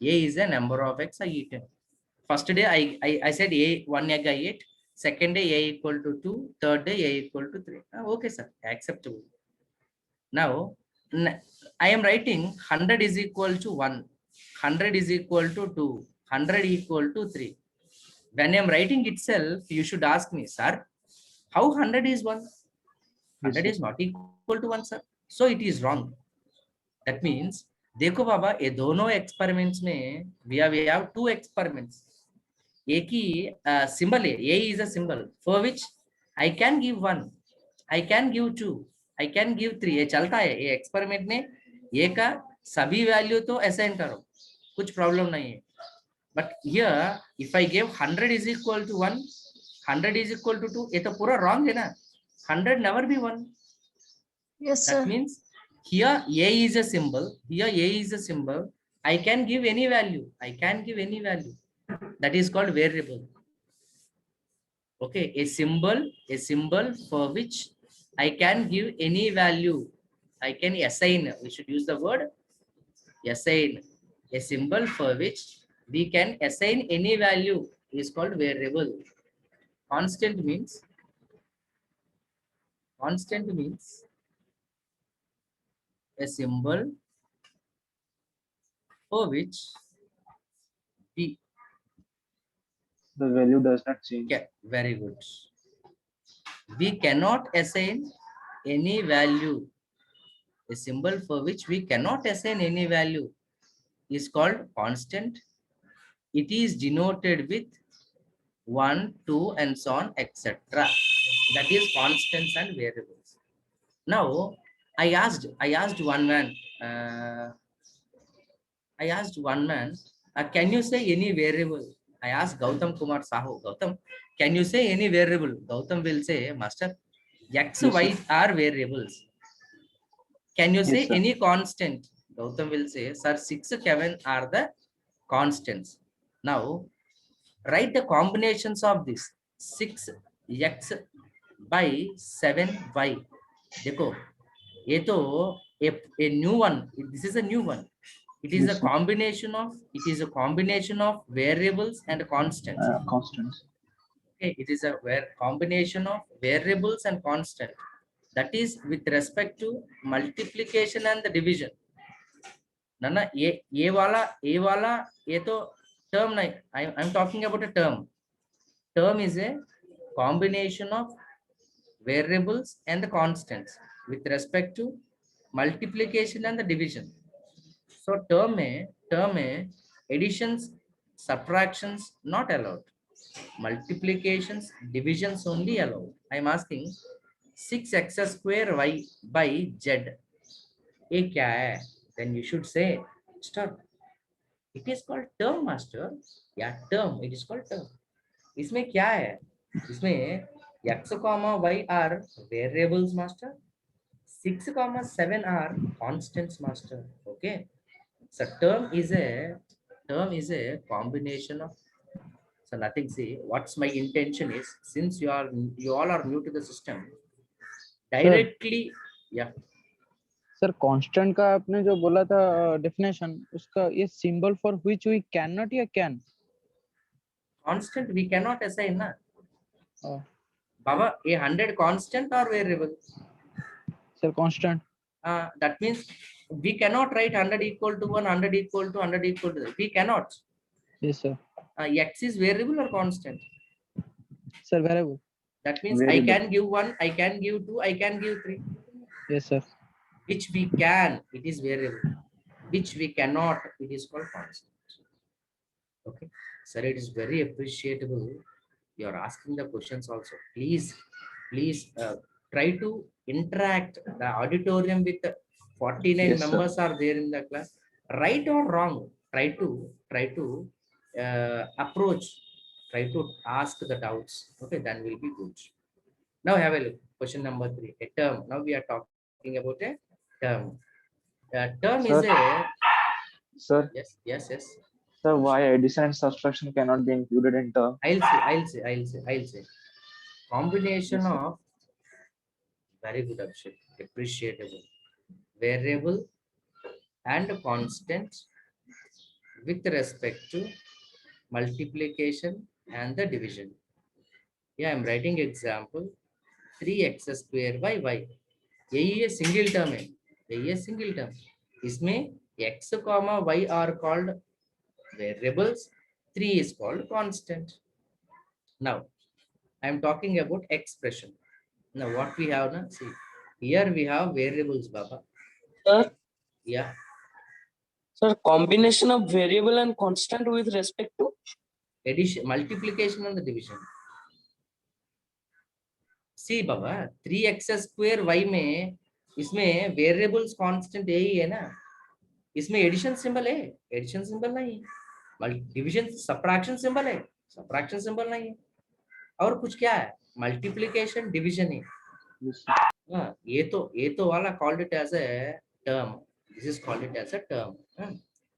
A is a number of eggs I eaten. First day I said A, 1 egg I ate. Second day A equal to 2. Third day A equal to 3. Okay, sir. Acceptable. Now, I am writing 100 is equal to 1. 100 is equal to 2. 100 equal to 3. When I am writing itself, you should ask me, sir, how 100 is 1? 100 is not equal to 1, sir. So it is wrong. That means, देखो बाबा ये दोनों experiments में we have two experiments. एक ही symbol है, A is a symbol for which I can give 1, I can give 2, I can give 3. ये चलता है ये experiment में A का सभी value तो assign करो, कुछ problem नहीं है. But here if I give 100 is equal to 1, 100 is equal to 2, ये तो पूरा wrong है ना. 100 never be 1. Yes, sir. That means here A is a symbol, here A is a symbol. I can give any value. I can give any value. That is called variable. Okay, a symbol for which I can give any value. I can assign. We should use the word assign. A symbol for which we can assign any value is called variable. Constant means a symbol for which we the value does not change. Yeah, very good. We cannot assign any value. A symbol for which we cannot assign any value is called constant. It is denoted with 1, 2, and so on, etc. That is constants and variables. Now, I asked one man. Can you say any variable? I asked Gautam Kumar Sahu. Gautam, can you say any variable? Gautam will say, Master, X, Yes, Y sir. are variables. Can you say Yes, sir. any constant? Gautam will say, Sir, 6, 7 are the constants. Now, write the combinations of this 6x by 7y. Dekho, ये तो a new one. This is a new one. It is Yes, a sir. combination of variables and constants. Constants. Okay, it is a combination of variables and constant. That is with respect to multiplication and the division. Nana, ये वाला ये तो term नहीं. I'm talking about a term. Term is a combination of variables and the constants with respect to multiplication and the division. So term में additions, subtractions not allowed. Multiplications, divisions only allowed. I am asking 6x square y by z. ये क्या है? Then you should say, stop. It is called term, master. Yeah, term. It is called term. इसमें क्या है? इसमें x, y are variables, master. 6, 7 are constants, master. Okay. So term is a combination of. So nothing. See, what's my intention is, since you all are new to the system, directly, yeah. Sir constant का आपने जो बोला था definition, उसका ये symbol for which we can not या can Constant we cannot assign na. Oh. Baba, a 100 constant or variable? Sir constant. That means we cannot write 100 equal to 1, 100 equal to 100 equal to 3. We cannot. Yes sir. X is variable or constant? Sir variable. That means Variable. I can give 1, I can give 2, I can give 3. Yes sir. Which we can, it is variable. Which we cannot, it is called constant. Okay. Sir, it is very appreciable. You are asking the questions also. Please try to interact. The auditorium with 49 Yes, sir. members are there in the class. Right or wrong, try to approach, try to ask the doubts. Okay, then will be good. Now have a look. Question number 3. A term. Now we are talking about a term. Term is a Sir, yes. sir, why addition and subtraction cannot be included in term? I'll say. Combination Yes, sir. of very good option, appreciable, variable and constant with respect to multiplication and the division. Yeah, I'm writing example 3x square by y. यही है single term है, यही है single term. इसमें x comma y are called variables, 3 is called constant. Now I'm talking about expression. Now what we have now, see here we have variables, Baba. Sir, Yeah, sir, combination of variable and constant with respect to addition, multiplication and the division. See Baba 3x square y में इसमें variables constant यही है ना, इसमें addition symbol है, addition symbol नहीं है, division subtraction symbol है, सब्ट्रैक्शन सिंबल नहीं है, और कुछ क्या है, मल्टीप्लिकेशन डिवीजन है. Yes, sir. हाँ, ये तो वाला called it as a term. This is called it as a term.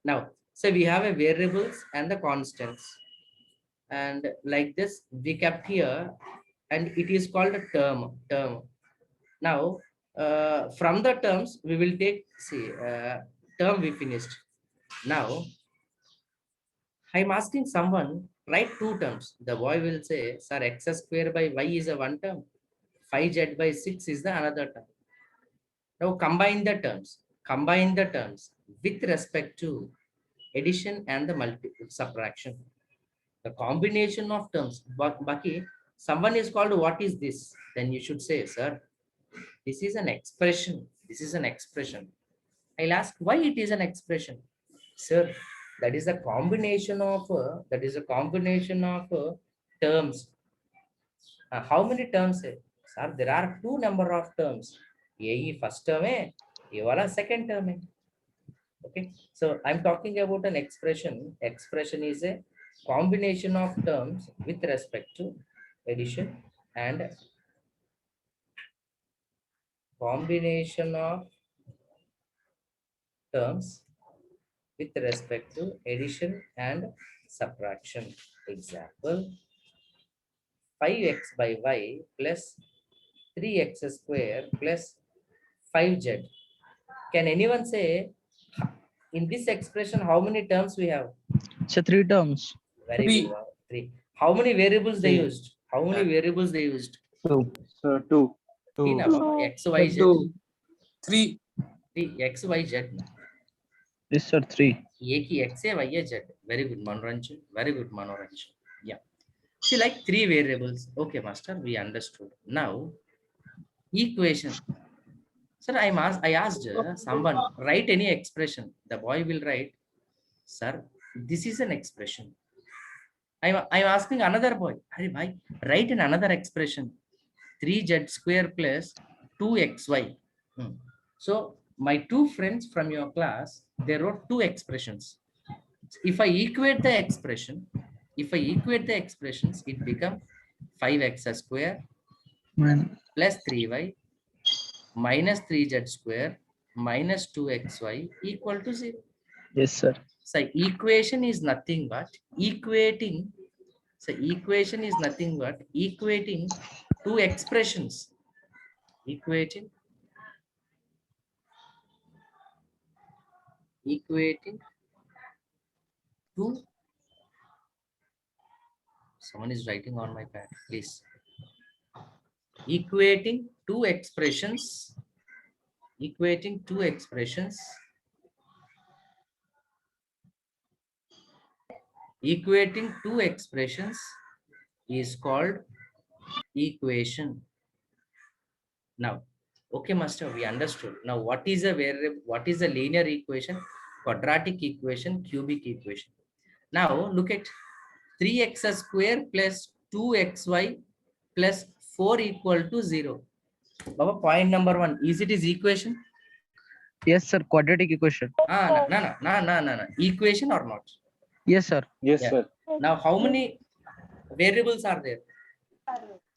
Now so we have a variables and the constants, and like this we kept here, and it is called a term. Now from the terms we will take, see, term we finished. Now I'm asking someone write two terms. The boy will say, sir, x square by y is a one term, 5z by 6 is the another term. Now combine the terms with respect to addition and the subtraction. The combination of terms. Baki, someone is called, what is this? Then you should say, sir, this is an expression. This is an expression. I'll ask why it is an expression. Sir, that is a combination of terms. How many terms? Sir, there are two number of terms. ये first term है, ये वाला second term है. Okay, so I'm talking about an expression. Expression is a combination of terms with respect to addition and combination of terms with respect to addition and subtraction. Example 5x by y plus 3x square plus 5z. Can anyone say in this expression how many terms we have? So 3 terms. Very Three. good. Three. How many variables they Three. used? How many variables they used? Sir, 2. Tina, Baba, x, y, z. 2, 3. Three, x, y, z. Yes, sir, 3. ये की x है, y है, z. Very good, Manoranjan. Very good, Manoranjan. Yeah. See, like 3 variables. Okay, master, we understood. Now, equation. Sir, I asked someone, write any expression. The boy will write, sir, this is an expression. I'm asking another boy, Hare bhai, write in another expression. 3z square plus 2xy. So my two friends from your class, they wrote two expressions. If I equate the expressions, it becomes 5x square Man. plus 3y minus 3z square minus 2xy equal to 0. Yes, sir. So equation is nothing but equating. So equation is nothing but equating two expressions. Equating two. Someone is writing on my pad, please. Equating two expressions. Equating two expressions. Equating two expressions is called equation. Now, okay, master, we understood. Now, what is a variable? What is a linear equation? Quadratic equation, cubic equation. Now, look at 3x square plus 2xy plus 4 equal to 0. Baba, point number 1, is it is equation? Yes, sir, quadratic equation. No. Equation or not? Yes, sir. Yes, Yeah. sir. Now, how many variables are there?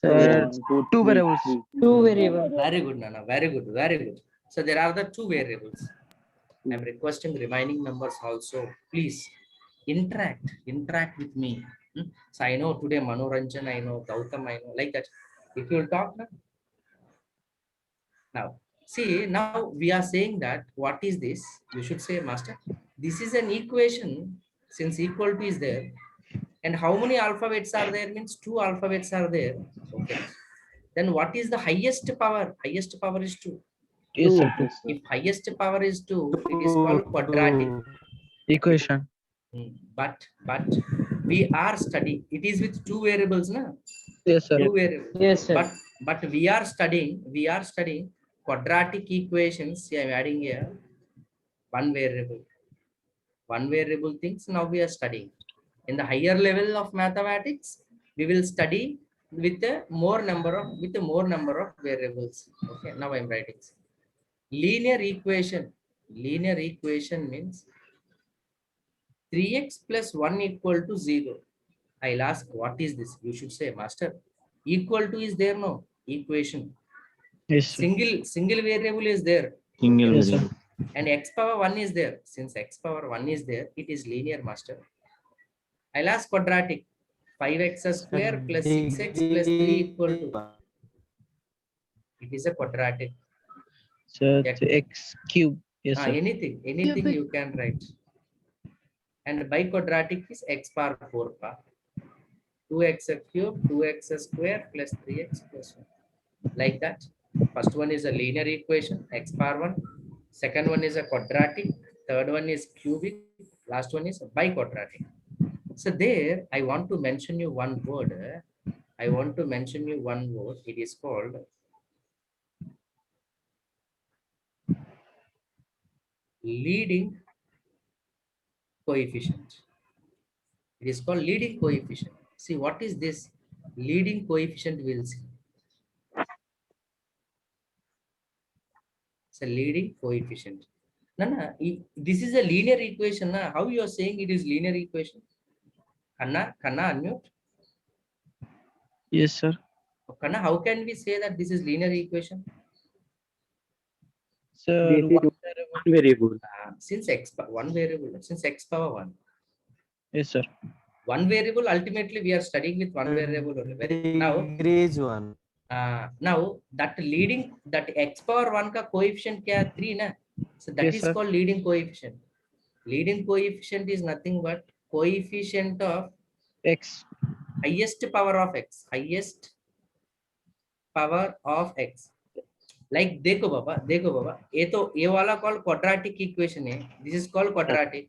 Sir, 1, 2, two 3, variables. 3. 2 variable. Very good, Nana. Very good. Very good. So there are the two variables. I'm requesting remaining members also. Please interact with me. So I know today Manoranjan, I know Gautam, I know like that. If you will talk now, see, now we are saying that what is this? You should say, master, this is an equation since equal to is there, and how many alphabets are there means 2 alphabets are there. Okay. Then what is the highest power? Highest power is 2. Yes, sir. Yes, sir. If highest power is 2, it is called quadratic. Equation. But we are studying. It is with 2 variables, na? Yes, sir. 2 variables. Yes, sir. But we are studying quadratic equations. See, I'm adding here one variable things. Now we are studying. In the higher level of mathematics, we will study with a more number of variables. Okay, now I'm writing. Linear equation. Linear equation means 3x plus 1 equal to 0. I'll ask, what is this? You should say, master. Equal to is there, no? Equation. Yes, sir. Single variable is there. Single Yes, sir. variable. And x power 1 is there. Since x power 1 is there, it is linear, master. I'll ask quadratic. 5x square plus 6x plus 3 equal to. It is a quadratic. So X. x cube. Yes, sir. Anything Cubic. you can write. And by quadratic is x power 4 pa. 2x cube, 2x square plus 3x plus 1. Like that. First one is a linear equation, x power 1. Second one is a quadratic. Third one is cubic. Last one is biquadratic. So there, I want to mention you one word. It is called leading coefficient. It is called leading coefficient. See, what is this leading coefficient? We'll see. It's a leading coefficient. No, this is a linear equation. Na? How you are saying it is linear equation? Kanna, unmute. Yes, sir. Kanna, how can we say that this is linear equation? Sir, This is one one variable. Since x power 1. yes, sir. One variable, ultimately we are studying with one variable only. Now that x power 1 ka coefficient kya 3 na? So that Yes, is sir. called leading coefficient. Leading coefficient is nothing but coefficient of X. highest power of x. Like देखो बाबा ये वाला call quadratic equation है. This is called quadratic.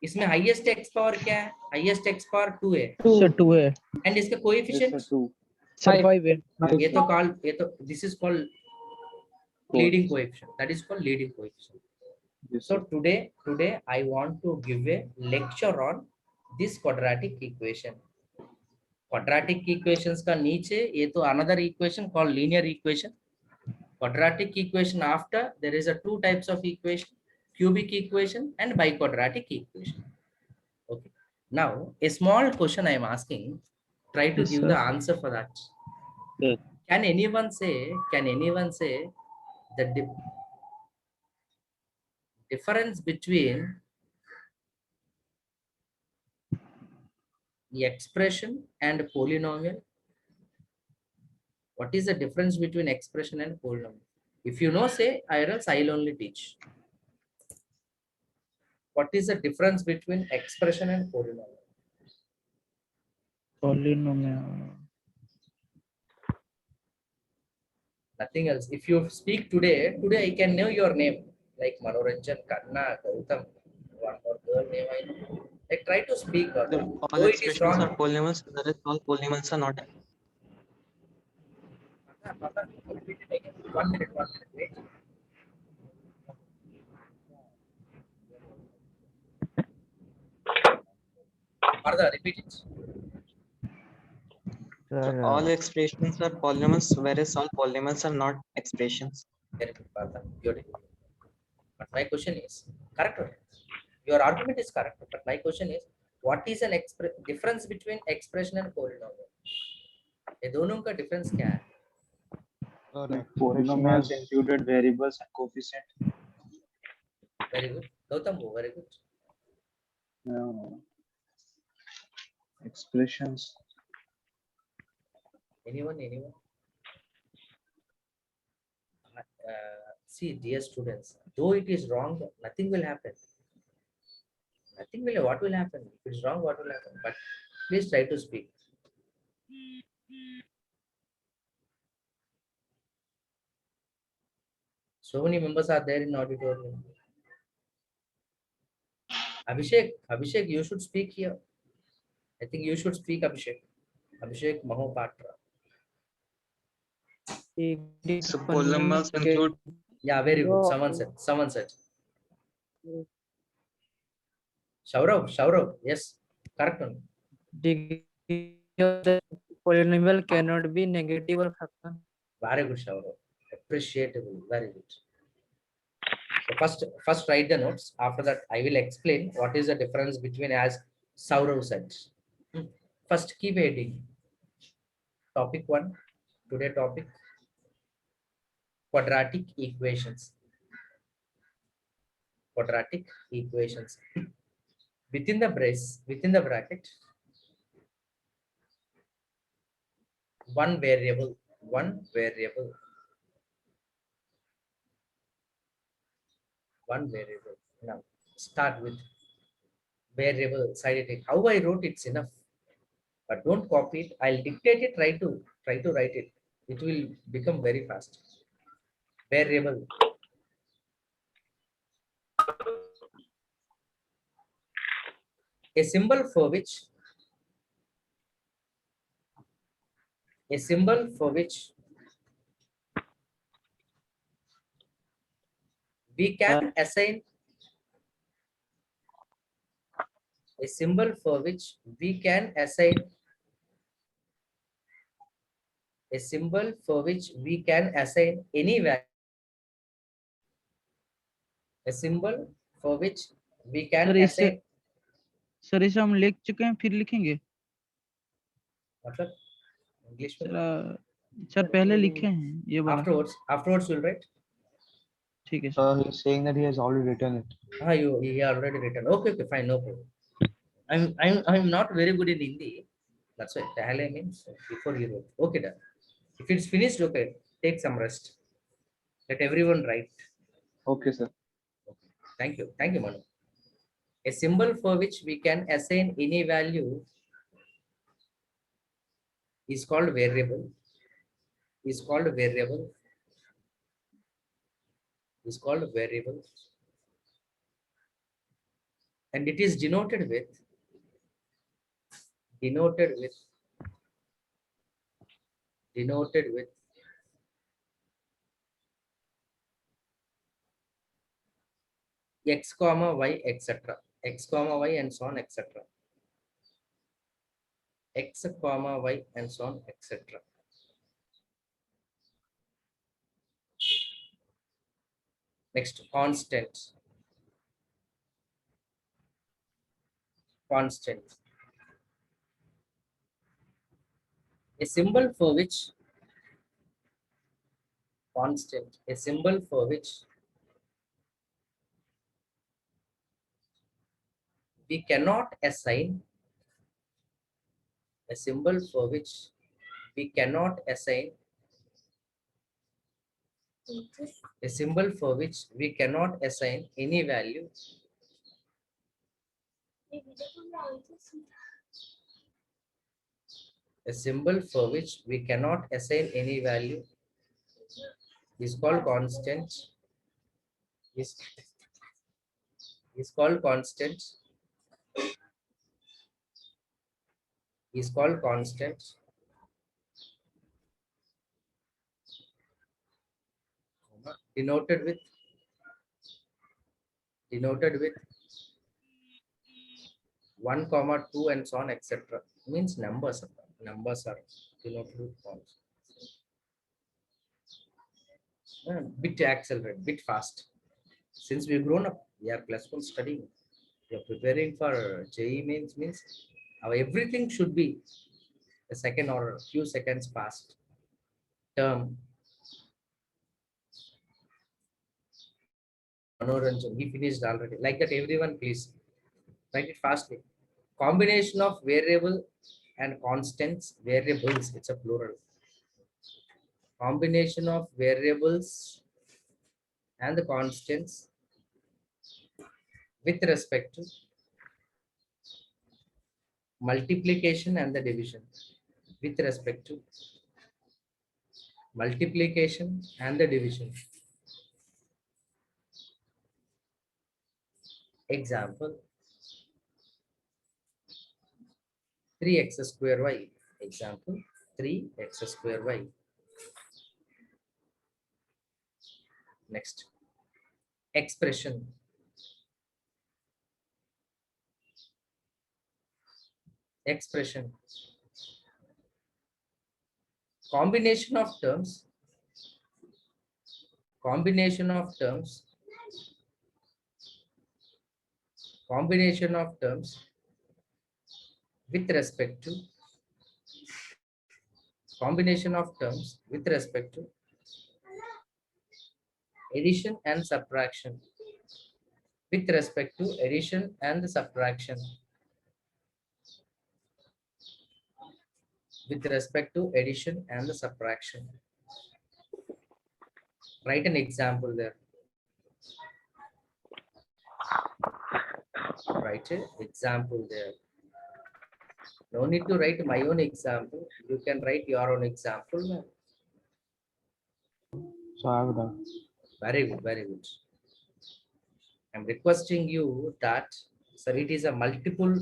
इसमें highest x power क्या है? Highest x power 2 है. Sir, 2 है. And इसका Yes, coefficient sir. 2. Sir, Five. 5 है. ये तो this is called leading coefficient. That is called leading coefficient. Yes, So sir. today I want to give a lecture on this quadratic equation. Quadratic equations का नीचे ये तो another equation called linear equation. Quadratic equation after there is a 2 types of equation, cubic equation and biquadratic equation. Okay. Now a small question I am asking. Try to Yes, give sir. the answer for that. Yes. Can anyone say the difference between the expression and polynomial? What is the difference between expression and polynomial? If you know, say, or else I'll only teach. What is the difference between expression and polynomial? Polynomial. Nothing else. If you speak today I can know your name, like Manoranjan, Kanna, Gautam, one more girl name I know. Like try to speak. All Though it is expressions are wrong. polynomials, whereas all polynomials are not. Repeat it again. 1 minute, wait. Further, repeat it. So all expressions are polynomials, whereas all polynomials are not expressions. Very good, Partha. Beautiful. But my question is correct. Your argument is correct. But my question is, what is an difference between expression and polynomial? ये दोनों का difference क्या है? Like polynomials included variables and coefficient. Very good. Gautam, very good. Expressions. Anyone? See, dear students, though it is wrong, nothing will happen. Nothing will, what will happen? If it's wrong, what will happen? But please try to speak. So many members are there in auditorium. Abhishek, you should speak here. I think you should speak, Abhishek. Abhishek Mahopatra. So polymers include Yeah, very good. Someone said. Shaurav, yes, correct one. Degree of the polynomial cannot be negative or fraction. Very good, Shaurav. Appreciable, very good. So first write the notes. After that, I will explain what is the difference between as Saurav said. First, keep heading. Topic 1, today topic, quadratic equations. Quadratic equations. Within the bracket, one variable. One variable. Now, start with variable side effect. How I wrote it's enough, but don't copy it. I'll dictate it. Try to write it. It will become very fast. Variable. A symbol for which we can assign a symbol for which we can assign a symbol for which we can assign any value. A symbol for which we can sir इससे assign. Sir इसे हम लिख चुके हैं फिर लिखेंगे मतलब English में सर पहले लिखे हैं ये वाला afterwards you'll write. ठीक है sir He's saying that he has already written it. He already written. Okay, fine, no problem. I'm not very good in Hindi. That's why pehle means before you wrote. Okay, done. If it's finished, okay, take some rest. Let everyone write. Okay, sir. Thank you, Manu. A symbol for which we can assign any value is called variable. Is called variable. And it is denoted with x comma y, etc. X comma y and so on, etc. X comma y and so on, etc. Next, constant. A symbol for which we cannot assign any value is called constant. Is called constant. Denoted with 1, 2 and so on, etc. Means numbers are denoted with points. Bit accelerate, bit fast. Since we've grown up, we are +1 studying. We are preparing for JEE means our everything should be a second or a few seconds fast. Term. Manoranjan, he finished already. Like that, everyone, please write it fastly. Combination of variable and constants, variables, it's a plural. Combination of variables and the constants with respect to multiplication and the division with respect to multiplication and the division. Example, 3x square y. Example, 3x square y. Next, expression. Expression. Combination of terms. Combination of terms. Combination of terms with respect to combination of terms with respect to addition and subtraction. With respect to addition and subtraction. With respect to addition and the subtraction. Write an example there. Write an example there. No need to write my own example. You can write your own example. So I have a doubt. Very good, very good. I'm requesting you that, sir, it is a multiple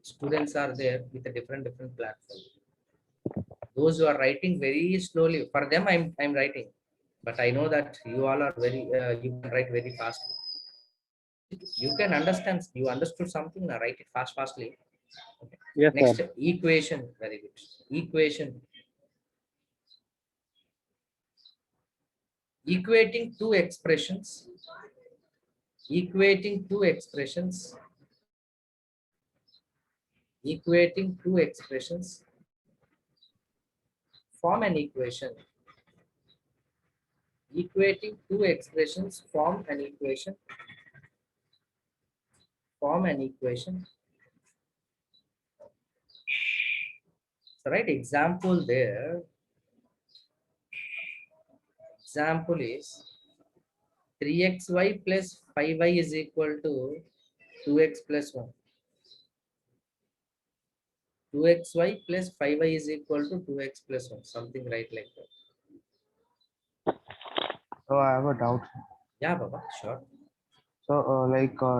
students are there with a different platform. Those who are writing very slowly, for them I'm writing, but I know that you all are very you can write very fast. You can understand, you understood something, now write it fastly. Okay. Yes, Next, sir. equation. Very good. Equation. Equating two expressions. Equating two expressions. Equating two expressions. Form an equation. Equating two expressions form an equation. Form an equation. So write example there. Example is 3xy plus 5y is equal to 2x plus 1. 2xy plus 5y is equal to 2x plus 1. Something right like that. So I have a doubt. Yeah, Baba, sure. So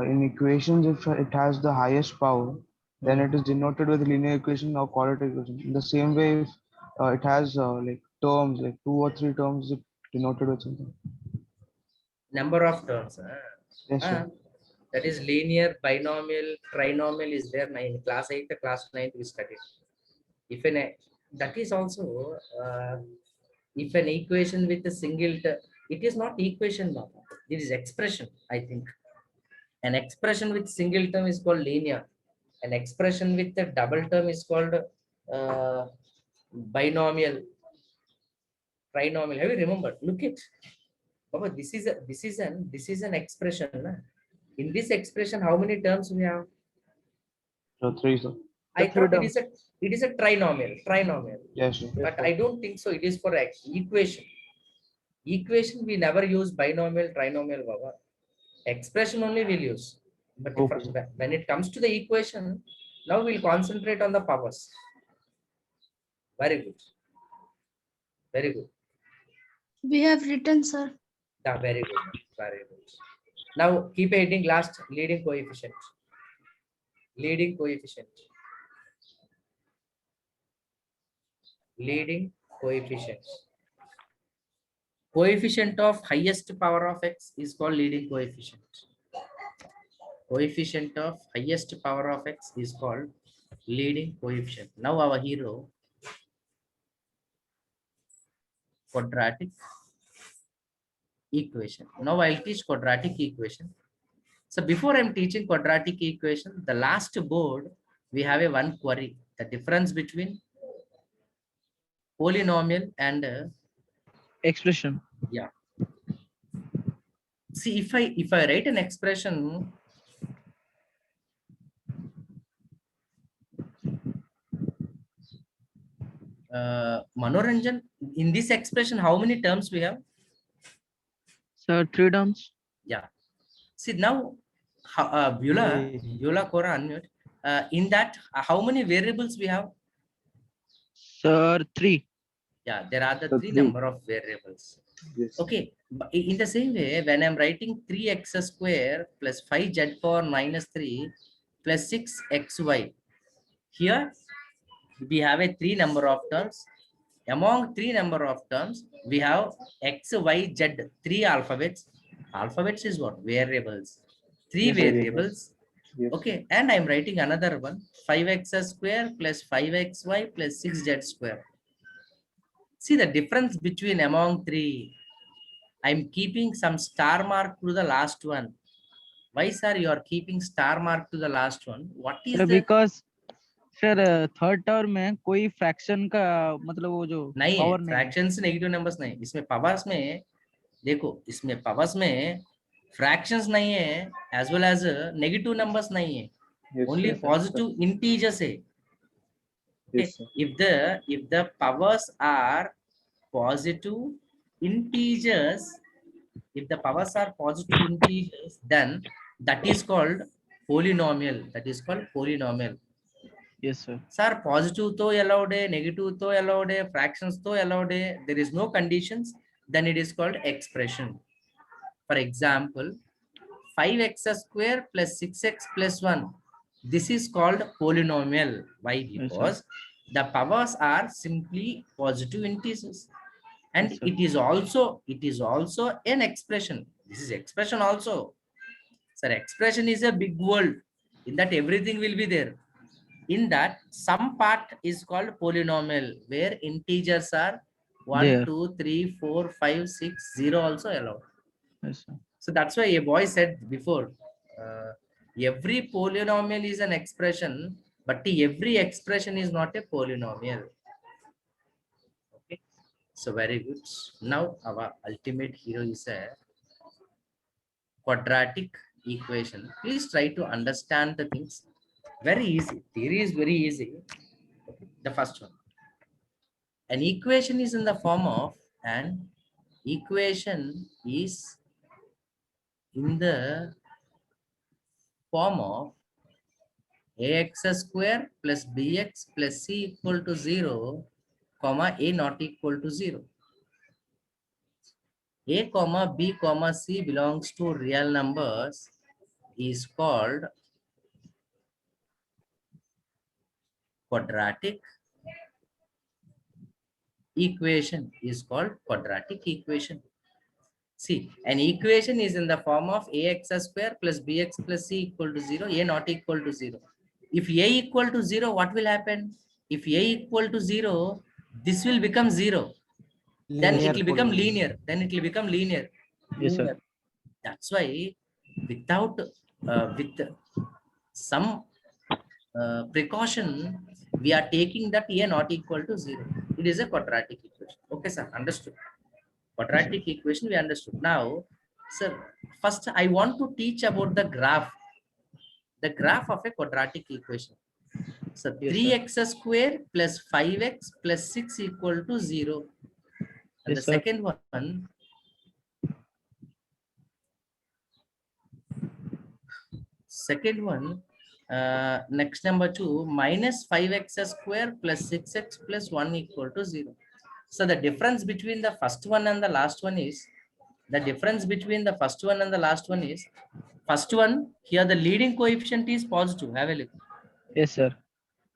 in equations, if it has the highest power, then it is denoted with linear equation or quadratic equation. In the same way, if it has like terms, like 2 or 3 terms, it denoted with something. Number of terms. Yes, sir. That is linear, binomial, trinomial is there in class 8, class 9 we studied. If that is also if an equation with a single term, it is not equation, Baba. It is expression, I think. An expression with single term is called linear. An expression with a double term is called binomial, trinomial. Have you remembered? Look at, Baba, this is an expression. Na? In this expression, how many terms we have? So 3, sir. I three thought it is a trinomial. Yes, sir. But I don't think so. It is for equation. Equation we never use binomial, trinomial, Baba. Expression only we'll use. But Okay. when it comes to the equation, now we'll concentrate on the powers. Very good. Very good. We have written, sir. Yeah, very good. Very good. Now keep adding last leading coefficient. Leading coefficient. Leading coefficient. Coefficient of highest power of x is called leading coefficient. Coefficient of highest power of x is called leading coefficient. Now our hero, quadratic equation. Now I'll teach quadratic equation. So before I'm teaching quadratic equation, the last board, we have a one query. The difference between polynomial and Expression. yeah. See, if I write an expression, Manoranjan, in this expression, how many terms we have? Sir, 3 terms. Yeah. See now, Beulah Cora, unmute. In that, how many variables we have? Sir, 3. Yeah, there are the So three three. number of variables. Yes. Okay, but in the same way, when I'm writing 3x square plus 5z power minus 3 plus 6xy, here we have a three number of terms. Among three number of terms, we have x, y, z, three alphabets. Alphabets is what? Variables. Three Yes, variables. Yes. Okay, and I'm writing another one, 5x square plus 5xy plus 6z square. See the difference between among three. I'm keeping some star mark to the last one. Why, sir, you are keeping star mark to the last one? What is Sir, the because sir third term में कोई fraction का मतलब वो जो नहीं है? Power नहीं है. फ्रैक्शंस नेगेटिव नंबर्स नहीं, इसमें पावर्स में देखो, इसमें पावर्स में फ्रैक्शंस नहीं है as well as negative numbers नहीं है, ओनली पॉजिटिव इंटीजर्स है. Yes, sir. If the powers are positive integers, if the powers are positive integers, then that is called polynomial. That is called polynomial. Yes, sir. Sir, positive to allowed, negative to allowed, fractions to allowed, there is no conditions, then it is called expression. For example, 5x square plus 6x plus 1. This is called polynomial. Why? Yes, sir. Because the powers are simply positive integers. And Yes, sir. it is also an expression. This is expression also. Sir, expression is a big world. In that everything will be there. In that some part is called polynomial, where integers are 1, There. 2, 3, 4, 5, 6, 0 also allowed. Yes, sir. So that's why a boy said before, every polynomial is an expression, but every expression is not a polynomial. Okay, so very good. Now our ultimate hero is a quadratic equation. Please try to understand the things. Very easy. Theory is very easy. The first one. An equation is in the form of an equation is in the form of ax square plus bx plus c equal to 0, comma a not equal to 0. A comma b comma c belongs to real numbers is called quadratic equation, is called quadratic equation. See, an equation is in the form of ax square plus bx plus c equal to 0, a not equal to 0. If a equal to 0, what will happen? If a equal to 0, this will become 0. Then it will become linear. Then it will become linear. Yes, sir. That's why without with some precaution, we are taking that a not equal to 0. It is a quadratic equation. Okay, sir, understood. Quadratic equation we understood. Now, sir, first I want to teach about the graph of a quadratic equation. So Yes, 3x square plus 5x plus 6 equal to 0. And the Yes, sir. second one, next number 2, minus 5x square plus 6x plus 1 equal to 0. So the difference between the first one and the last one is, first one, here the leading coefficient is positive. Have a look. Yes, sir.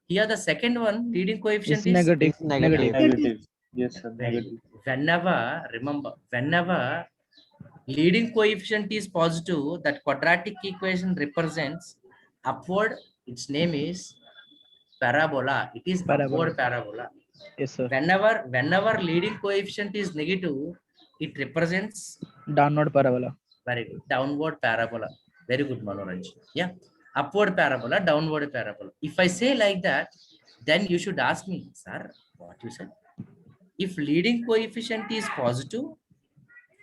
Here the second one, leading coefficient It's negative. It's negative. Negative. Yes, sir. Very Negative. good. Whenever leading coefficient is positive, that quadratic equation represents upward. Its name is parabola. It is Parabola. upward parabola. Yes, sir. Whenever leading coefficient is negative, it represents Downward parabola. very good downward parabola. Very good, Manoranj. Yeah, upward parabola, downward parabola. If I say like that, then you should ask me, sir, what you said. If leading coefficient is positive,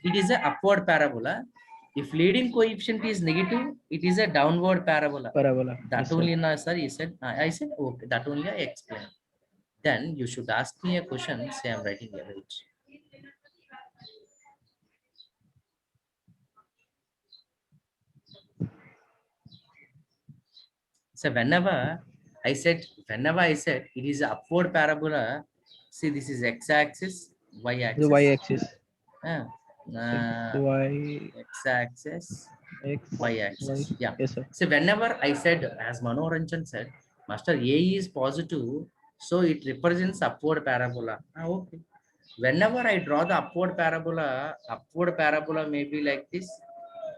it is a upward parabola. If leading coefficient is negative, it is a downward parabola. Parabola. That Yes, only, sir. no, sir, he said. I said, okay, that only I explained. Then you should ask me a question. Say I'm writing average. So whenever I said it is a upward parabola, see this is x-axis, The y-axis. y-axis. Uh, X, Y, x-axis, X, y-axis. Y. Yeah. Yes, sir. So whenever I said, as Manoranjan said, Master, A is positive, so it represents upward parabola. Okay. Whenever I draw the upward parabola may be like this.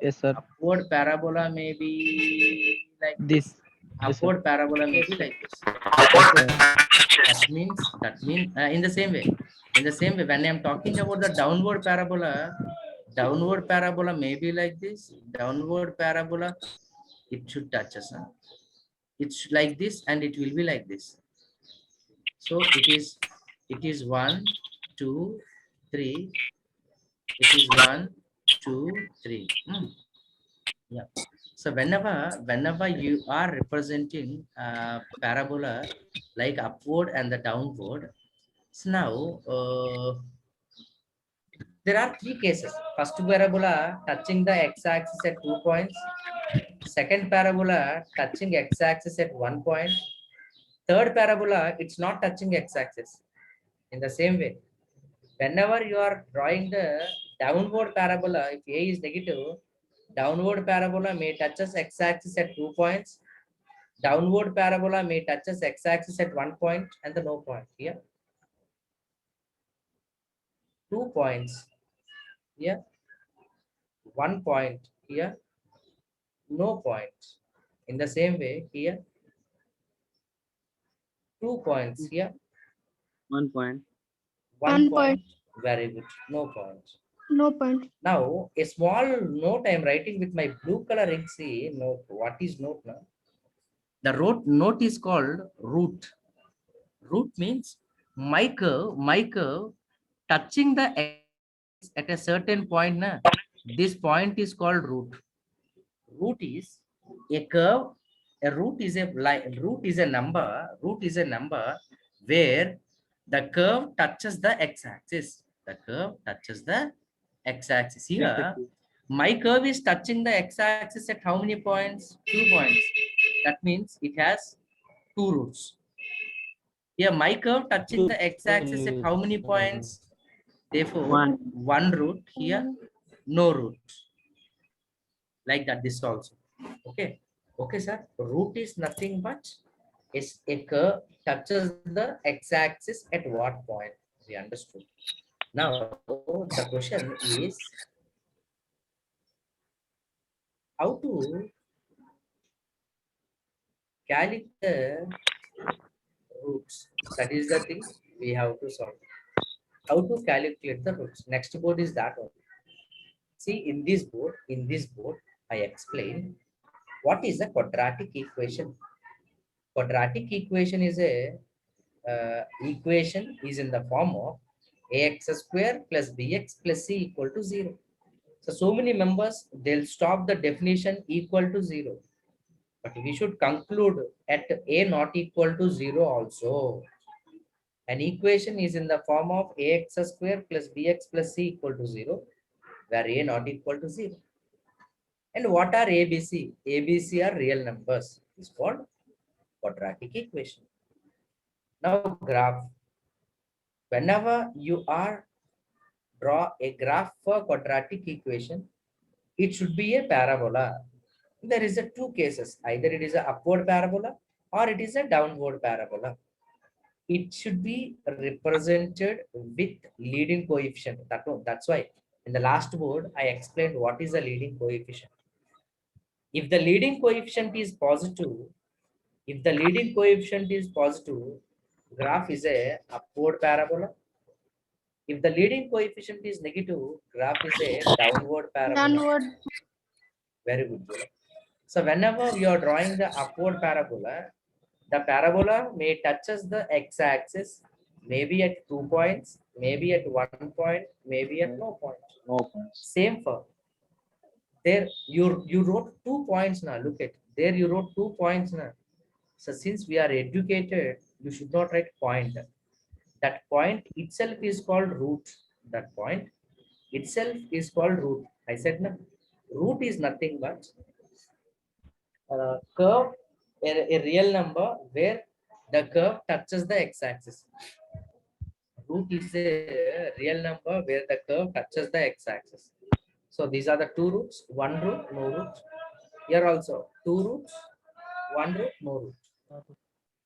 Yes, sir. Upward parabola may be like This. this. Yes, sir. Upward parabola may be like this. Yes, sir. That means in the same way. In the same way, when I am talking about the downward parabola may be like this. Downward parabola, it should touch us. Huh? It's like this, and it will be like this. So it is 1, 2, 3. It is 1, 2, 3. Yeah. So whenever you are representing parabola like upward and the downward, so now there are three cases. First parabola touching the x-axis at 2 points. Second parabola touching x-axis at 1 point. Third parabola, it's not touching x-axis. In the same way, whenever you are drawing the downward parabola, if A is negative, downward parabola may touches x-axis at 2 points. Downward parabola may touches x-axis at 1 point and the no point here. 2 points here. 1 point here. No point. In the same way here. 2 points here. 1 point. 1 1 point. Very good. No point. No point. Now a small note I am writing with my blue color ink. See note. What is note now? The note is called root. Root means my curve touching the x at a certain point. Na? This point is called root. Root is a curve. A root is a line. Root is a number. Root is a number where the curve touches the x-axis. The curve touches the x-axis. Here, my curve is touching the x-axis at how many points? 2 points. That means it has 2 roots. Here, my curve touching the x-axis at how many points? Therefore, 1 root. Here, no root. Like that, this also. Okay. Okay, sir. Root is nothing but is a curve touches the x-axis at what point? We understood. Now, the question is how to calculate the roots. That is the thing we have to solve. How to calculate the roots. Next board is that one. See, in this board, I explained what is a quadratic equation. Quadratic equation is a equation is in the form of ax square plus bx plus c equal to 0. So many members, they'll stop the definition equal to 0. But we should conclude at a not equal to 0 also. An equation is in the form of ax square plus bx plus c equal to 0, where a not equal to 0. And what are ABC? ABC are real numbers. It's called quadratic equation. Now graph. Whenever you are draw a graph for quadratic equation, it should be a parabola. There is a two cases. Either it is a upward parabola or it is a downward parabola. It should be represented with leading coefficient. That's why in the last board, I explained what is a leading coefficient. If the leading coefficient is positive, graph is a upward parabola. If the leading coefficient is negative, graph is a downward parabola. Downward. Very good. Jyola. So whenever you are drawing the upward parabola, the parabola may touches the x-axis, maybe at 2 points, maybe at 1 point, maybe at no point. No points. Same for there. You wrote 2 points now. Look at there. You wrote 2 points now. So since we are educated, you should not write point. That point itself is called root. That point itself is called root. I said no. Root is nothing but curve a real number where the curve touches the x-axis. Root is a real number where the curve touches the x-axis. So these are the two roots, one root, no root. Here also two roots, one root, no root.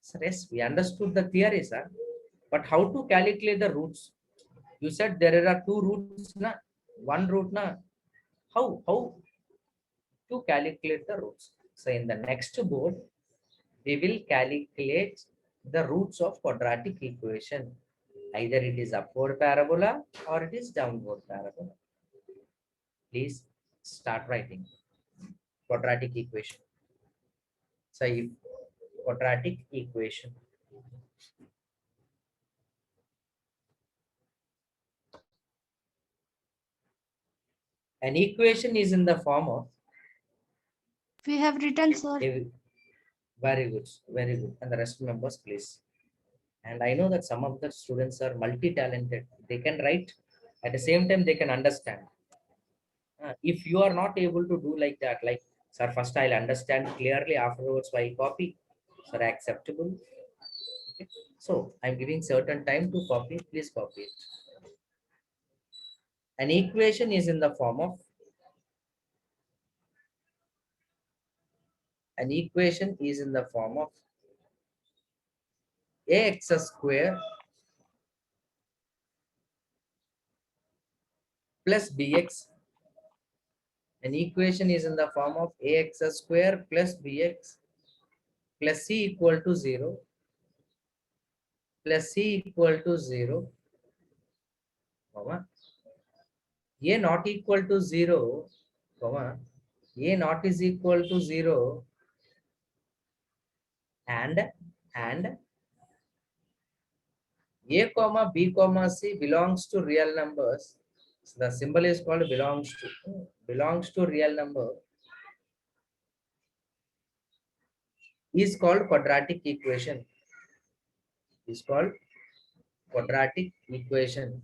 So yes, we understood the theory, sir. But how to calculate the roots? You said there are two roots, na? One root, na? How to calculate the roots? So in the next board, we will calculate the roots of quadratic equation. Either it is upward parabola or it is downward parabola. Please start writing quadratic equation. So if quadratic equation. An equation is in the form of We have written, sir. very good, very good. And the rest members, please. And I know that some of the students are multi-talented. They can write at the same time they can understand. If you are not able to do like that, like, sir, first I'll understand clearly, afterwards I'll copy. Sir, acceptable. Okay. So I'm giving certain time to copy. Please copy it. An equation is in the form of ax square plus bx. An equation is in the form of ax square plus bx plus c equal to 0 plus c equal to 0, comma, a not equal to 0, comma, a not is equal to 0, and a comma b comma c belongs to real numbers. So the symbol is called belongs to real number is called quadratic equation. Is called quadratic equation.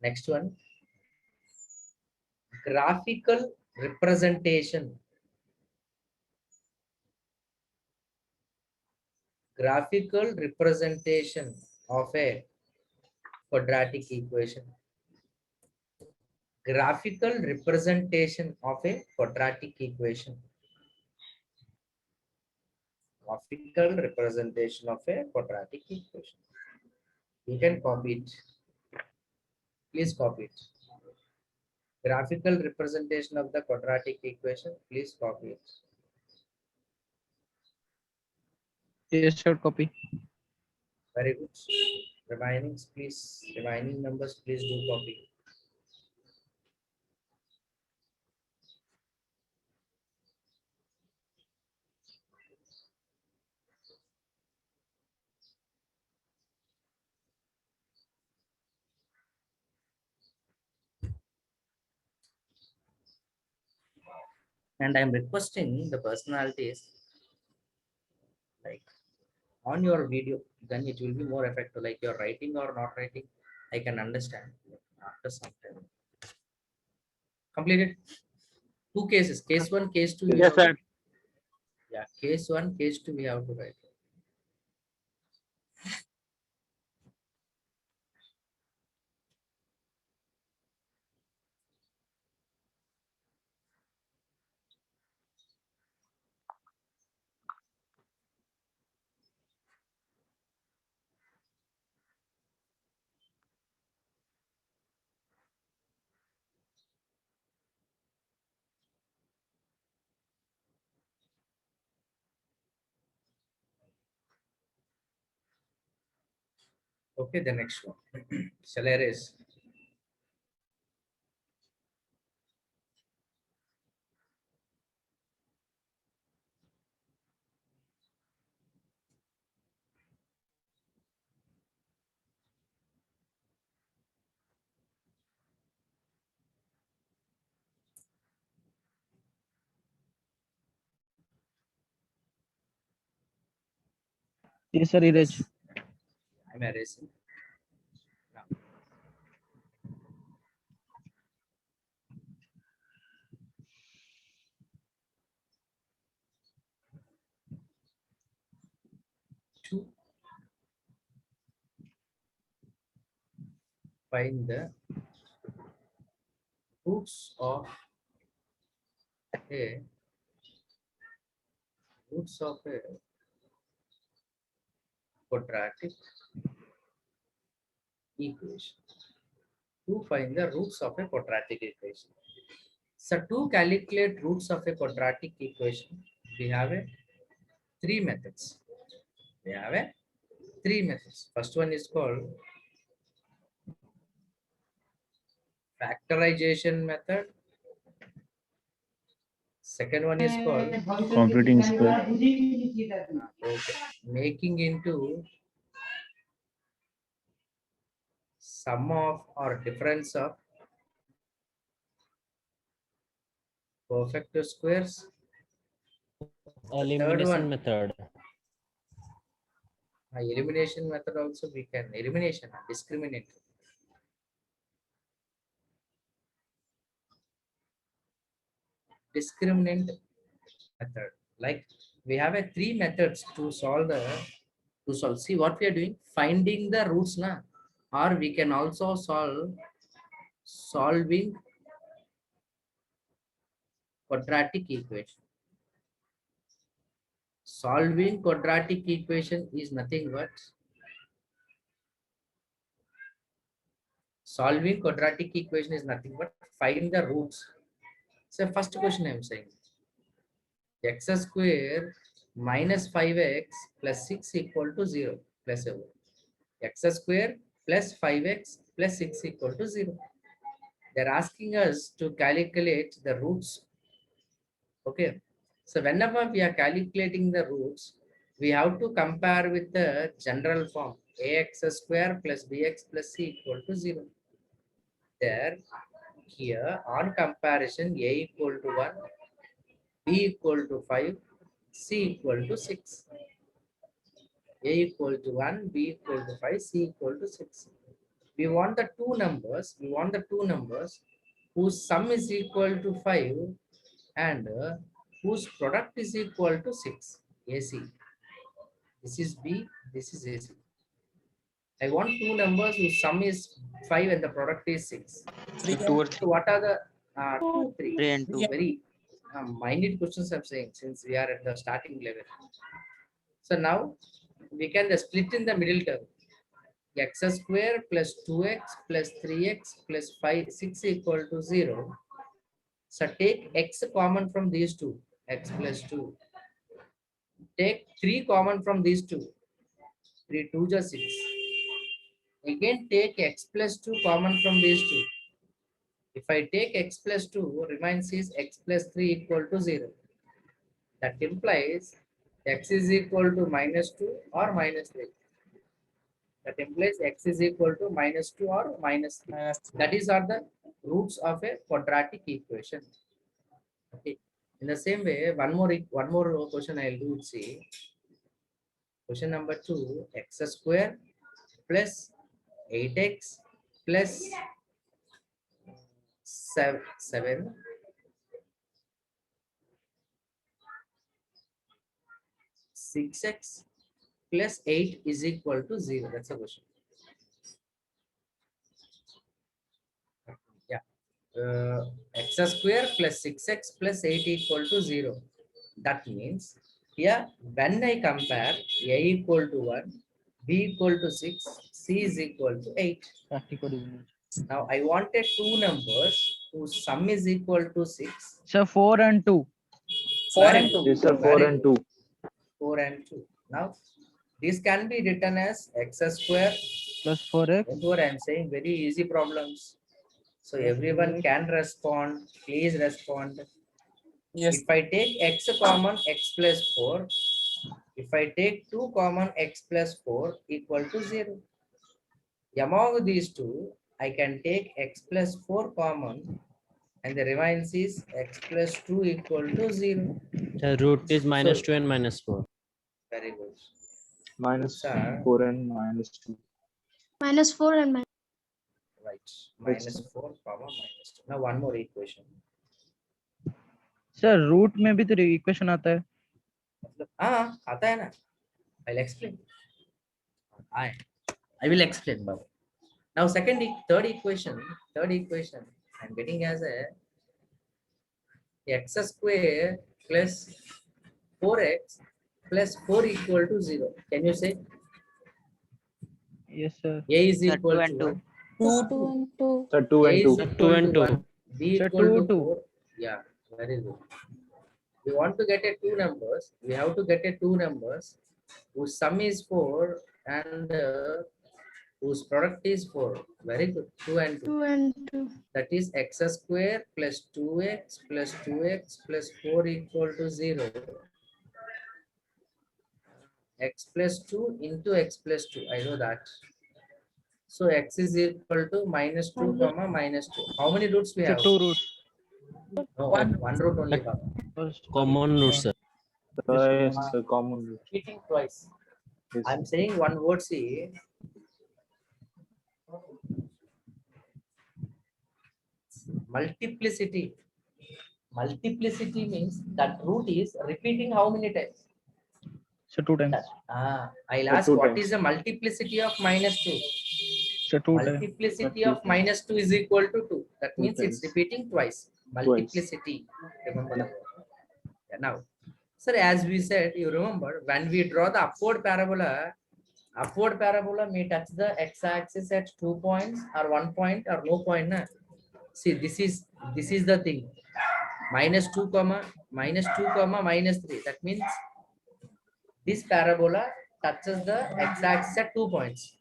Next one, graphical representation. Graphical representation of a quadratic equation. Graphical representation of a quadratic equation. Graphical representation of a quadratic equation. You can copy it. Please copy it. Graphical representation of the quadratic equation. Please copy it. Yes, sir, copy. Very good. Remaining, please. Remaining numbers, please do copy. And I'm requesting the personalities, like, on your video, then it will be more effective. Like you're writing or not writing, I can understand after some time. Completed. Two cases, case one, case two. Yes, sir. Yeah, case one, case two, we have to write. Okay, the next one. Shall I erase? Yes, sir, erase. I'm erasing. Now, to find the roots of a quadratic equation. To find the roots of a quadratic equation. So to calculate roots of a quadratic equation, we have a three methods. First one is called factorization method. Second one is called Computing square. making into sum of or difference of perfect squares. Elimination method. Elimination method also we can discriminate. Discriminant method. Like we have a three methods to solve. See what we are doing, finding the roots na, or we can also solving quadratic equation. Solving quadratic equation is nothing but find the roots. So first question I am saying, x square minus 5x plus 6 equal to 0 plus x square plus 5x plus 6 equal to 0. They're asking us to calculate the roots. Okay. So whenever we are calculating the roots, we have to compare with the general form ax square plus bx plus c equal to 0. There, here on comparison, a equal to 1, b equal to 5, c equal to 6. A equal to 1, b equal to 5, c equal to 6. We want the two numbers whose sum is equal to 5 and whose product is equal to 6. AC. This is B, this is AC. I want two numbers whose sum is 5 and the product is 6. Two or So what are the 2, 3? 3 and 2. Very minute questions I'm saying, since we are at the starting level. So now we can split in the middle term. X square plus 2x plus 3x plus 6 equal to 0. So take x common from these two, x plus 2. Take 3 common from these two, 3 2 just 6. Again take x plus 2 common from these two. If I take x plus 2, remains is x plus 3 equal to 0. That implies x is equal to minus 2 or minus 3. That implies x is equal to minus 2 or minus 3. That is are the roots of a quadratic equation. Okay. In the same way, one more question I'll do. See, question number 2, x square plus 8x plus 7 6x plus 8 is equal to 0. That's the question. Yeah. X square plus 6x plus 8 equal to 0. That means here when I compare a equal to 1, b equal to 6, c is equal to 8. Now I wanted two numbers whose sum is equal to 6. So 4 and 2. 4 and 2. Yes, sir. 4 and 2. 4 and 2. Now this can be written as x square Plus 4x. Therefore, I am saying very easy problems. So everyone can respond. Please respond. Yes. If I take x common, x plus 4. If I take 2 common, x plus 4 equal to 0. Among these two, I can take x plus 4 common and the remains is x plus 2 equal to 0. The root is minus So- 2 and minus 4. Very good. Minus Sir. 4 and minus 2. Minus 4 and minus. Right. Minus 4 comma minus 2. Now one more equation. Sir root में भी तो equation आता है. हाँ आता है ना. I'll explain. I will explain, Babu. Now, third equation, I'm getting as a x square plus 4x plus 4 equal to 0. Can you say Yes, sir. a is Sir, equal 2 to and 2. 1? 2 and 2. Sir, 2 A and is 2. equal 2 to and 2. 1. B Sir, equal 2, to 2. 4. Yeah, very good. We want to get a two numbers. We have to get a two numbers whose sum is 4 and whose product is 4. Very good. 2 and 2. 2 and 2. That is x square plus 2x plus 2x plus 4 equal to 0. X plus 2 into x plus 2. I know that. So x is equal to minus 2 comma minus 2. How many roots we Sir, have? 2 roots. No, one root only. Baba. Common root, sir. Yes, sir, common root. Repeating twice. Yes, I'm saying one word. See, multiplicity. Multiplicity means that root is repeating how many times? Sir, 2 times. I'll Sir, ask two what times. is the multiplicity of minus 2? Sir, 2 times. Multiplicity Sir, of two minus 2 is equal to 2. That Two means it's times. repeating twice. Multiplicity. Remember the word. Yeah, now, sir, as we said, you remember when we draw the upward parabola may touch the x-axis at 2 points or 1 point or no point. Na? See, this is the thing. Minus 2 comma minus 3. That means this parabola touches the x-axis at 2 points.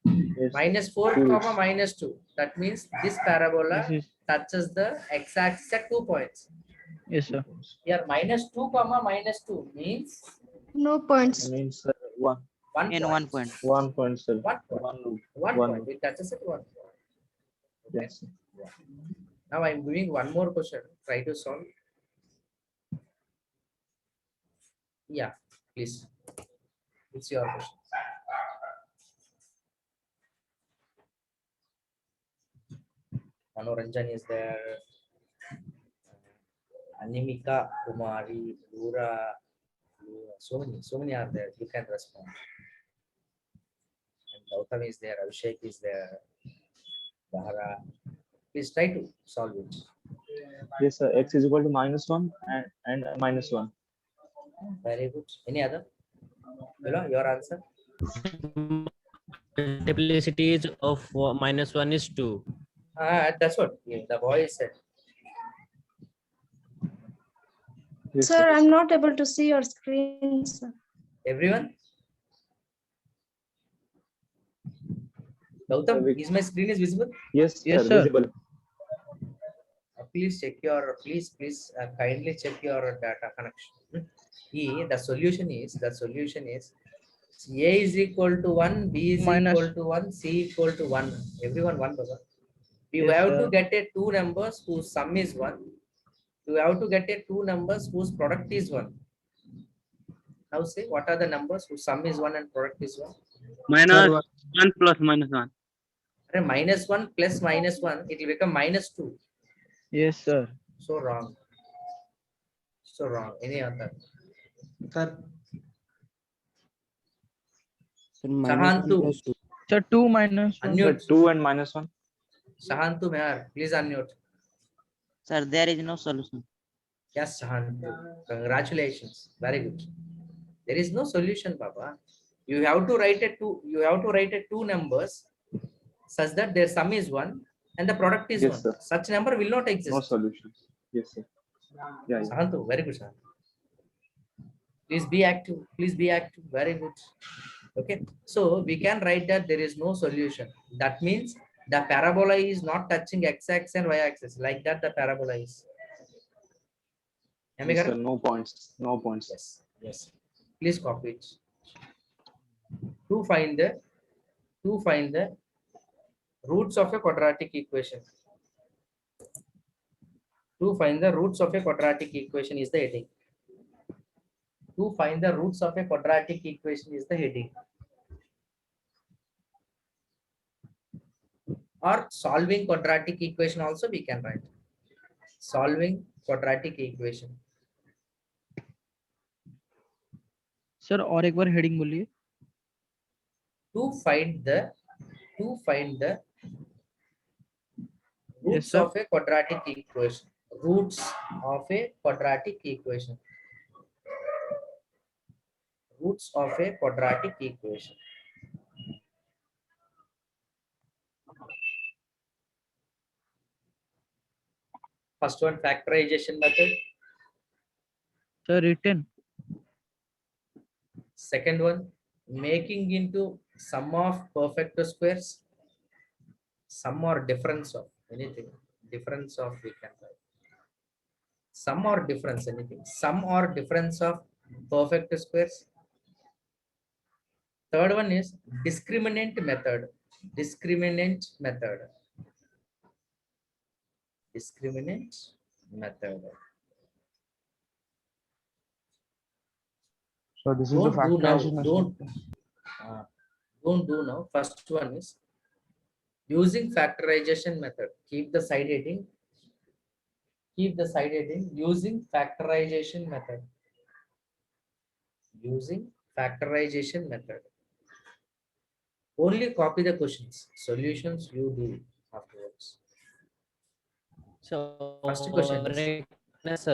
Yes, Minus 4 two comma roots. minus 2. That means this parabola This is, touches the x-axis at 2 points. yes, sir. Here minus 2 comma minus 2 means No points. Means 1. 1 In point. 1 point. 1 point, sir. 1 point. 1 root. 1 One point. It touches at 1 point. Okay. Yes, sir. Now I'm doing one more question. Try to solve. Yeah, please. It's your question. Manoranjan is there. Animika, Kumari, Lura, so many are there. You can respond. And Gautam is there. Abhishek is there. Bahara. Please try to solve it. Yes, sir. X is equal to minus 1 and minus 1. Very good. Any other? Your answer? Multiplicity is of minus 1 is 2. That's what the boy said. Yes, Sir, I'm not able to see your screen, sir. Everyone? Gautam, is my screen is visible? Yes, Yes, sir. sir. Visible. Please check your, please kindly check your data connection. The solution is A is equal to 1, B is Minus. equal to 1, C equal to 1. Everyone 1 person. You Yes, have sir. to get a two numbers whose sum is 1. You have to get a two numbers whose product is 1. Now say what are the numbers whose sum is 1 and product is 1? Minus 1 plus minus 1. Minus 1 plus minus 1, it will become minus 2. Yes, sir. So wrong. So wrong. Any other? Sir, Shahantu. Sir, 2 minus 1. Sir, Unmute. 2 and minus 1. Shahantu Mehar, please unmute. Sir, there is no solution. Yes, Shahantu. Congratulations. Very good. There is no solution, Baba. You have to write a two numbers such that their sum is 1 and the product is Yes, 1. sir. Such number will not No exist. solution. Yes, sir. Yeah. Shahantu, very good, Shahantu. Please be active. Please be active. Very good. Okay. So we can write that there is no solution. That means the parabola is not touching x-axis and y-axis. Like that, the parabola is. Am I Yes, sir. correct? No points. No points. Yes. Yes. Please copy it. To find the roots of a quadratic equation. To find the roots of a quadratic equation is the heading. To find the roots of a quadratic equation is the heading. Or solving quadratic equation also we can write. Solving quadratic equation. Sir और एक बार heading बोलिए. To find the roots sir. of a quadratic equation. Roots of a quadratic equation. Roots of a quadratic equation. First one, factorization method. Sir, written. Second one, making into sum of perfect squares. Sum or difference of anything. Difference of we can write. Sum or difference, anything. Sum or difference of perfect squares. Third one is discriminant method. Discriminant method. Discriminant method. So this is the Don't do now. factorization method. Don't do now. First one is using factorization method. Keep the side heading. Keep the side heading using factorization method. Using factorization method. Only copy the questions. Solutions you do afterwards. So First question is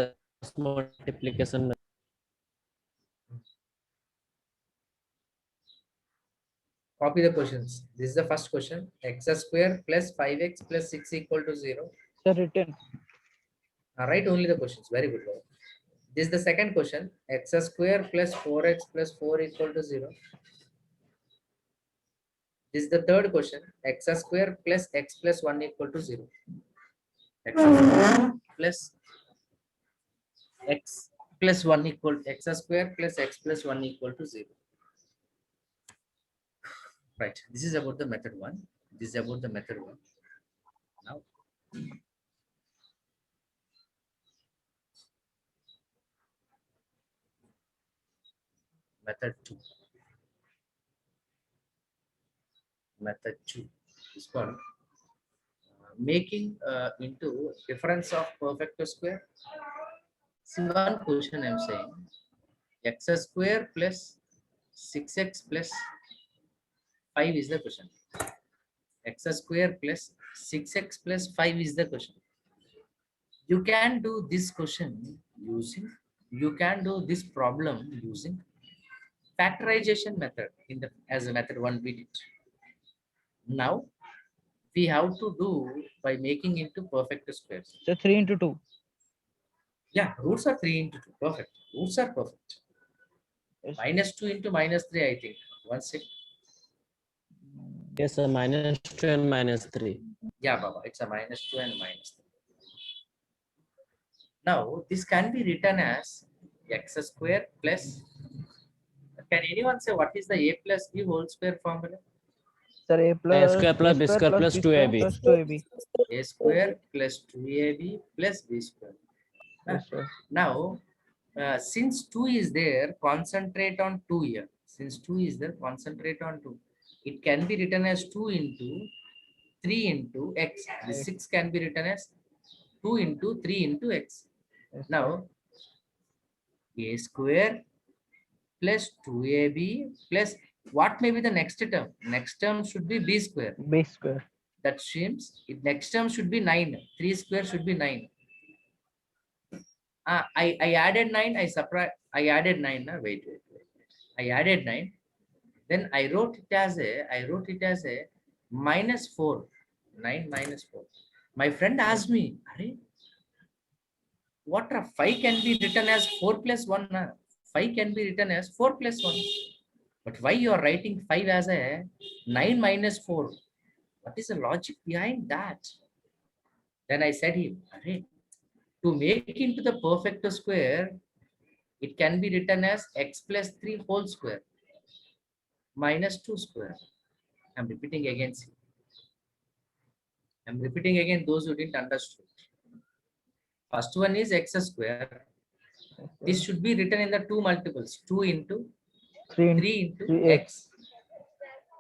multiplication method. copy the questions. This is the first question. X square plus 5x plus 6 equal to 0. Sir, written. Write only the questions. Very good. This is the second question. X square plus 4x plus 4 equal to 0. This is the third question. X square plus x plus 1 equal to 0. X square plus x plus 1 equal x square plus x plus 1 equal to 0. Right. This is about the method 1. This is about the method 1. Now, method 2. Method 2. This one. Making into difference of perfect square. See, one question I'm saying. X square plus 6x plus 5 is the question. X square plus 6x plus 5 is the question. You can do this question using, you can do this problem using factorization method in the as a method 1 we did. Now we have to do by making into perfect squares. So 3 into 2. Yeah, roots are 3 into 2. Perfect. Roots are perfect. Yes. Minus 2 into minus 3, I think. One sec. Yes, sir. -2 and -3. Yeah, Baba, it's a minus 2 and minus 3. Now, this can be written as x square plus. Can anyone say what is the a plus b whole square formula? Sir, a plus square plus b square plus 2ab. plus 2ab. A square plus 2ab plus b square. Yes, sir. Now, since 2 is there, concentrate on 2 here. Since 2 is there, concentrate on 2. It can be written as 2 into 3 into x. The 6 can be written as 2 into 3 into x. Yes, Now, a square plus 2ab plus what may be the next term? Next term should be b square. B square. That seems next term should be 9. 3 square should be 9. I added 9. I added 9. Wait. I added 9. Then I wrote it as a minus 4. 9 minus 4. My friend asked me, what are 5 can be written as 4 plus 1? 5 can be written as 4 plus 1. But why you are writing 5 as a 9 minus 4? What is the logic behind that? Then I said him, to make into the perfect square, it can be written as x plus 3 whole square minus 2 square. I'm repeating again. I'm repeating again those who didn't understand. First one is x square. This should be written in the two multiples. 2 into 3 into x.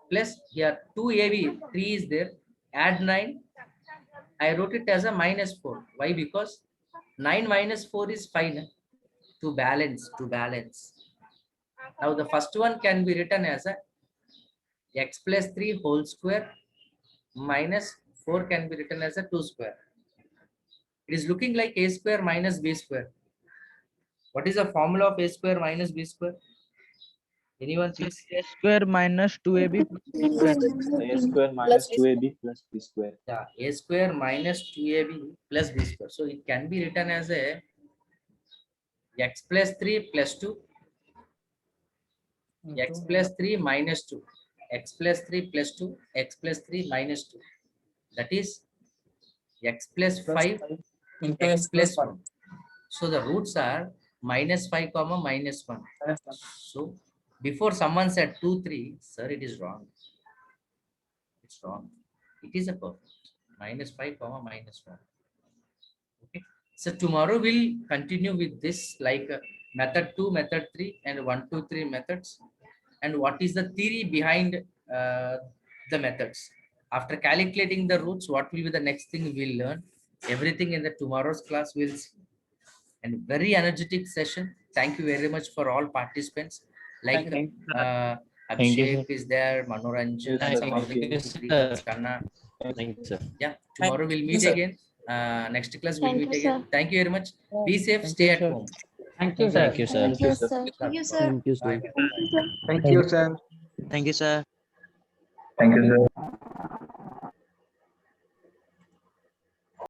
Plus here 2ab, 3 is there. Add 9. I wrote it as a minus 4. Why? Because 9 minus 4 is 5. To balance. Now the first one can be written as a x plus 3 whole square minus 4 can be written as a 2 square. It is looking like a square minus b square. What is the formula of a square minus b square? Anyone Sir, please? a square minus 2ab plus b square. A square minus 2ab plus b square. Yeah, a square minus 2ab plus b square. So it can be written as a x plus 3 plus 2, x plus 3 minus 2, x plus 3 plus 2, x plus 3 minus 2. That is x plus 5 into x x plus plus 1. So the roots are minus 5 comma minus 1. So before someone said 2, 3, sir, it is wrong. It's wrong. It is a perfect. Minus 5 comma minus 1. Okay. So tomorrow we'll continue with this like method 2, method 3 and 1, 2, 3 methods. And what is the theory behind the methods. After calculating the roots, what will be the next thing we'll learn? Everything in the tomorrow's class we'll see. And very energetic session. Thank you very much for all participants. Like Thank Thank you, Abhishek is there, Manoranjan, Yes, some of thank you, you, Srikanth, sir. Kanna. Thank you, sir. Yeah, tomorrow we'll meet sir. again. Next class we'll Thank meet you, again. sir. Thank you very much. Be safe, Thank stay you, at sir. home. Thank you, sir. Thank you, sir. Thank you, sir. Thank you, Thank you, sir. Bye. Thank you, sir. Thank you, sir.